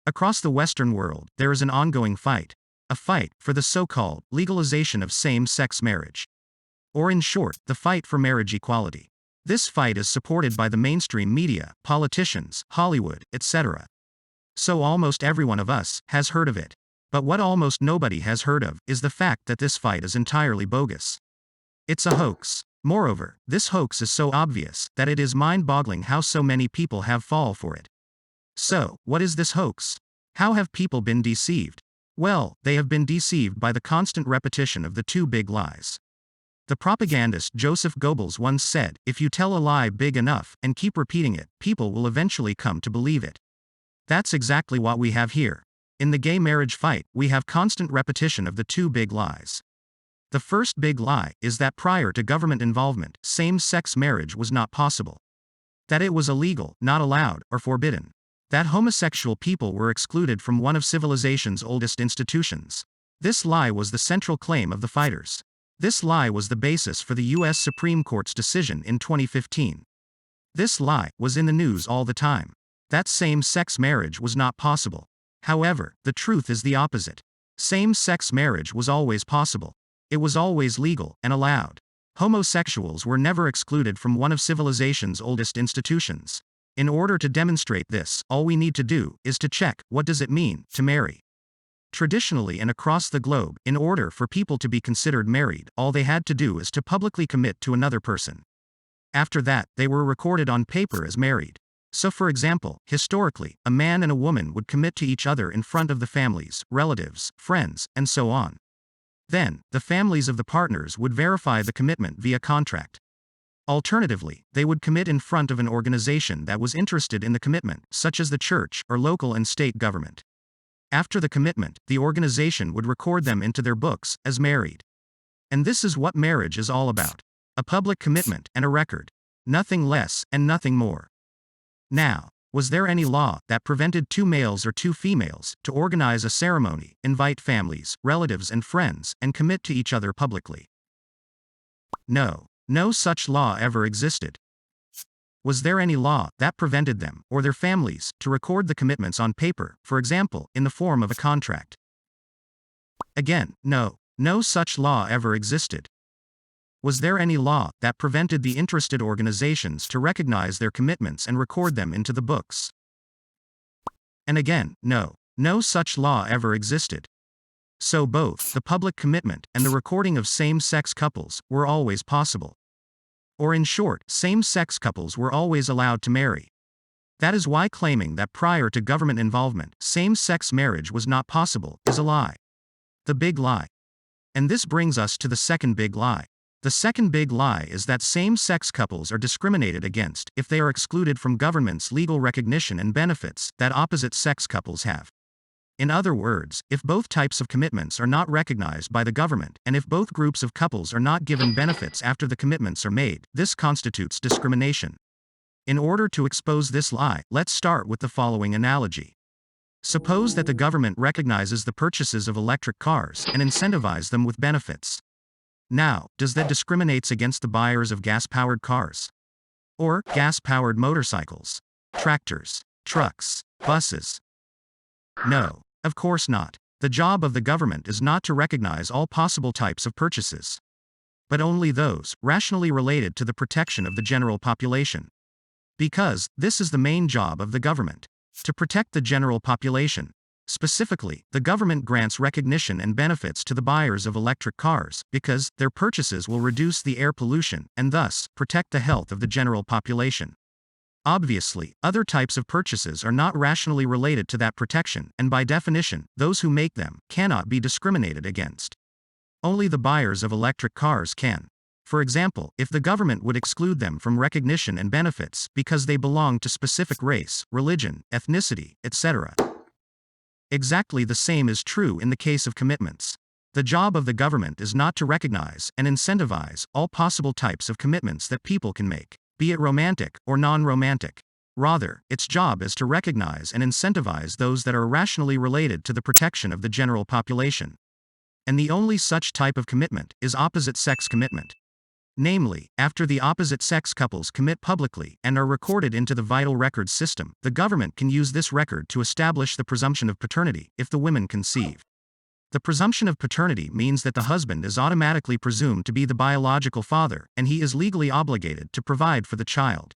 Across the Western world, there is an ongoing fight. A fight for the so-called legalization of same-sex marriage. Or in short, the fight for marriage equality. This fight is supported by the mainstream media, politicians, Hollywood, etc. So almost every one of us has heard of it. But what almost nobody has heard of is the fact that this fight is entirely bogus. It's a hoax. Moreover, this hoax is so obvious that it is mind-boggling how so many people have fallen for it. So, what is this hoax? How have people been deceived? Well, they have been deceived by the constant repetition of the two big lies. The propagandist Joseph Goebbels once said, if you tell a lie big enough and keep repeating it, people will eventually come to believe it. That's exactly what we have here. In the gay marriage fight, we have constant repetition of the two big lies. The first big lie is that prior to government involvement, same-sex marriage was not possible. That it was illegal, not allowed, or forbidden. That homosexual people were excluded from one of civilization's oldest institutions. This lie was the central claim of the fighters. This lie was the basis for the U.S. Supreme Court's decision in 2015. This lie was in the news all the time. That same-sex marriage was not possible. However, the truth is the opposite. Same-sex marriage was always possible. It was always legal and allowed. Homosexuals were never excluded from one of civilization's oldest institutions. In order to demonstrate this, all we need to do is to check what does it mean to marry. Traditionally and across the globe, in order for people to be considered married, all they had to do is to publicly commit to another person. After that, they were recorded on paper as married. So for example, historically, a man and a woman would commit to each other in front of the families, relatives, friends, and so on. Then, the families of the partners would verify the commitment via contract. Alternatively, they would commit in front of an organization that was interested in the commitment, such as the church or local and state government. After the commitment, the organization would record them into their books as married. And this is what marriage is all about. A public commitment and a record. Nothing less and nothing more. Now, was there any law that prevented two males or two females to organize a ceremony, invite families, relatives and friends, and commit to each other publicly? No. No such law ever existed. Was there any law that prevented them, or their families, to record the commitments on paper, for example, in the form of a contract? Again, no. No such law ever existed. Was there any law that prevented the interested organizations to recognize their commitments and record them into the books? And again, no. No such law ever existed. So both the public commitment and the recording of same-sex couples were always possible. Or in short, same-sex couples were always allowed to marry. That is why claiming that prior to government involvement, same-sex marriage was not possible is a lie. The big lie. And this brings us to the second big lie. The second big lie is that same-sex couples are discriminated against if they are excluded from government's legal recognition and benefits that opposite-sex couples have. In other words, if both types of commitments are not recognized by the government, and if both groups of couples are not given benefits after the commitments are made, this constitutes discrimination. In order to expose this lie, let's start with the following analogy. Suppose that the government recognizes the purchases of electric cars and incentivizes them with benefits. Now, does that discriminate against the buyers of gas-powered cars? Or gas-powered motorcycles, tractors, trucks, buses? No, of course not. The job of the government is not to recognize all possible types of purchases, but only those rationally related to the protection of the general population. Because this is the main job of the government, to protect the general population. Specifically, the government grants recognition and benefits to the buyers of electric cars because their purchases will reduce the air pollution and thus protect the health of the general population. Obviously, other types of purchases are not rationally related to that protection, and by definition, those who make them cannot be discriminated against. Only the buyers of electric cars can. For example, if the government would exclude them from recognition and benefits because they belong to specific race, religion, ethnicity, etc. Exactly the same is true in the case of commitments. The job of the government is not to recognize and incentivize all possible types of commitments that people can make, be it romantic or non-romantic. Rather, its job is to recognize and incentivize those that are rationally related to the protection of the general population. And the only such type of commitment is opposite-sex commitment. Namely, after the opposite-sex couples commit publicly and are recorded into the vital records system, the government can use this record to establish the presumption of paternity if the women conceive. The presumption of paternity means that the husband is automatically presumed to be the biological father, and he is legally obligated to provide for the child.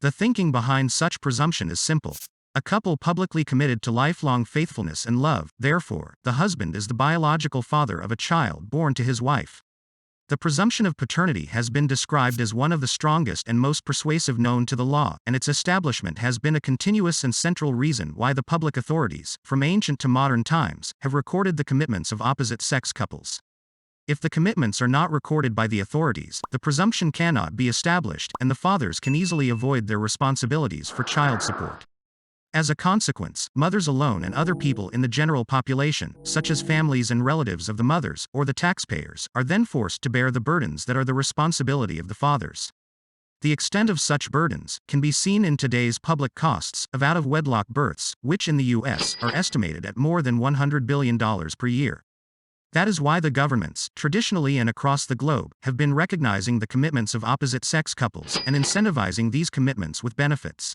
The thinking behind such presumption is simple. A couple publicly committed to lifelong faithfulness and love, therefore, the husband is the biological father of a child born to his wife. The presumption of paternity has been described as one of the strongest and most persuasive known to the law, and its establishment has been a continuous and central reason why the public authorities, from ancient to modern times, have recorded the commitments of opposite-sex couples. If the commitments are not recorded by the authorities, the presumption cannot be established, and the fathers can easily avoid their responsibilities for child support. As a consequence, mothers alone and other people in the general population, such as families and relatives of the mothers, or the taxpayers, are then forced to bear the burdens that are the responsibility of the fathers. The extent of such burdens can be seen in today's public costs of out-of-wedlock births, which in the U.S. are estimated at more than $100 billion per year. That is why the governments, traditionally and across the globe, have been recognizing the commitments of opposite-sex couples and incentivizing these commitments with benefits.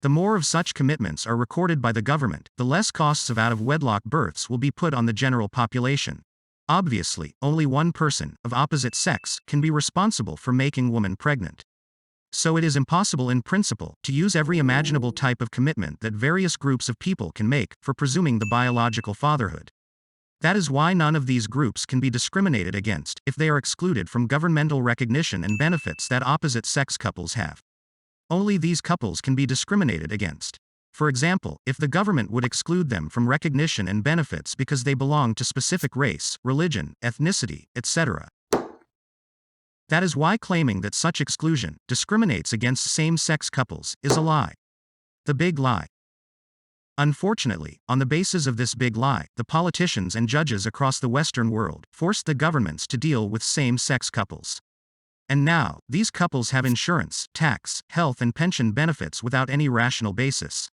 The more of such commitments are recorded by the government, the less costs of out-of-wedlock births will be put on the general population. Obviously, only one person, of opposite sex, can be responsible for making woman pregnant. So it is impossible in principle to use every imaginable type of commitment that various groups of people can make for presuming the biological fatherhood. That is why none of these groups can be discriminated against if they are excluded from governmental recognition and benefits that opposite-sex couples have. Only these couples can be discriminated against. For example, if the government would exclude them from recognition and benefits because they belong to specific race, religion, ethnicity, etc. That is why claiming that such exclusion discriminates against same-sex couples is a lie. The big lie. Unfortunately, on the basis of this big lie, the politicians and judges across the Western world forced the governments to deal with same-sex couples. And now, these couples have insurance, tax, health and pension benefits without any rational basis.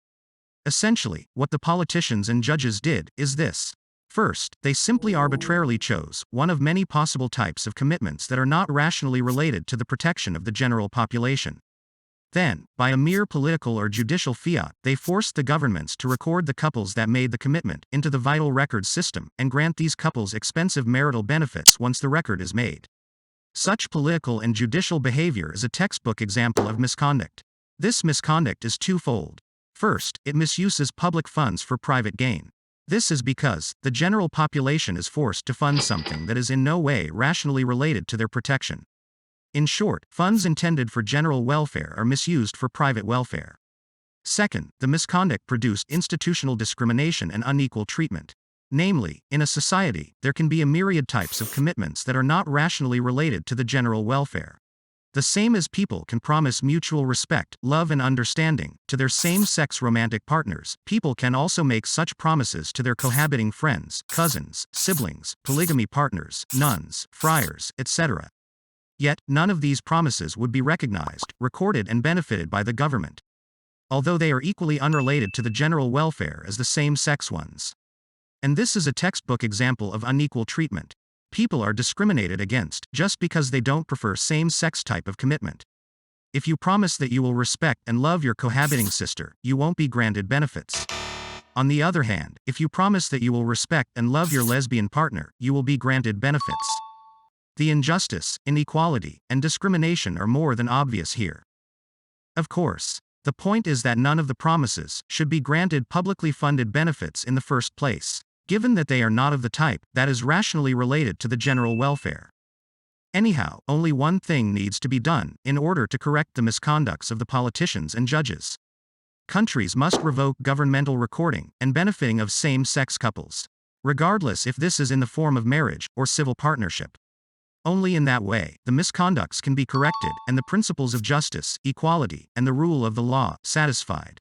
Essentially, what the politicians and judges did is this. First, they simply arbitrarily chose one of many possible types of commitments that are not rationally related to the protection of the general population. Then, by a mere political or judicial fiat, they forced the governments to record the couples that made the commitment into the vital records system and grant these couples expensive marital benefits once the record is made. Such political and judicial behavior is a textbook example of misconduct. This misconduct is twofold. First, it misuses public funds for private gain. This is because the general population is forced to fund something that is in no way rationally related to their protection. In short, funds intended for general welfare are misused for private welfare. Second, the misconduct produced institutional discrimination and unequal treatment. Namely, in a society, there can be a myriad types of commitments that are not rationally related to the general welfare. The same as people can promise mutual respect, love and understanding to their same-sex romantic partners, people can also make such promises to their cohabiting friends, cousins, siblings, polygamy partners, nuns, friars, etc. Yet, none of these promises would be recognized, recorded and benefited by the government, although they are equally unrelated to the general welfare as the same-sex ones. And this is a textbook example of unequal treatment. People are discriminated against just because they don't prefer same-sex type of commitment. If you promise that you will respect and love your cohabiting sister, you won't be granted benefits. On the other hand, if you promise that you will respect and love your lesbian partner, you will be granted benefits. The injustice, inequality, and discrimination are more than obvious here. Of course, the point is that none of the promises should be granted publicly funded benefits in the first place, given that they are not of the type that is rationally related to the general welfare. Anyhow, only one thing needs to be done in order to correct the misconducts of the politicians and judges. Countries must revoke governmental recording and benefiting of same-sex couples, regardless if this is in the form of marriage or civil partnership. Only in that way, the misconducts can be corrected and the principles of justice, equality, and the rule of the law satisfied.